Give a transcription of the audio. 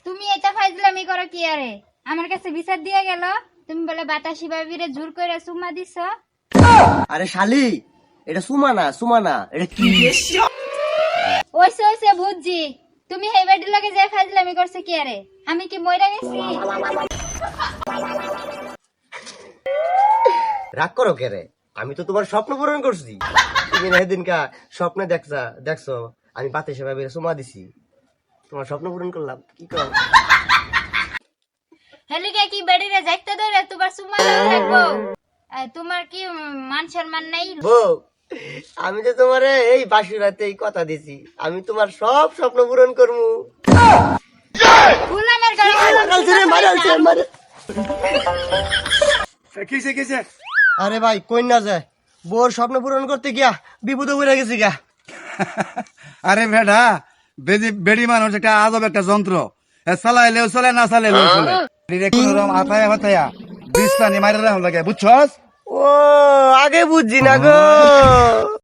তুমি এটা ফাইজলামি করো কি আরে? আমার কাছে বিচার দিয়ে গেল তুমি বলে বাতাসি বাবিরে জোর করে চুমা দিছ। আরে শালি, এটা সুমানা সুমানা, এটা কি? ওইসে বুঝছি তুমি এই বাড়ির লগে যে ফাইজলামি করছে কি আরে? আমি কি মইরা গেছি? রাগ করো কে রে? আমি তো তোমার স্বপ্ন পূরণ করছি। তুমি না সেদিনকা স্বপ্নে দেখছো আমি পাতে সেবা বেড়ে সুমা দিছি, তোমার স্বপ্ন পূরণ করলাম। কি কর? হেলিকে কি বাড়িরে যাইতে ধরে তোমার চুমা দেওয়া লাগবো? তোমার কি মান সম্মান নাই? বউ, আমি যে তোমারে এই বাসুরাতে এই কথা দিছি, আমি তোমার সব স্বপ্ন পূরণ করবো। গুলামের ঘরে কিসে আরে ভাই কই না যায়, বউর স্বপ্ন পূরণ করতে গিয়া বিপদে পড়ে গেছি গা। আরে বেটা, বেড়ি মানুষ একটা আজব একটা যন্ত্র। চালাইলেও চলে, না চালাইলেও চলে। কোন রকম আতায়া হতায়া বিস্তানি মারে রাখা লাগে, বুঝছস? ও আগে বুঝছি না গো।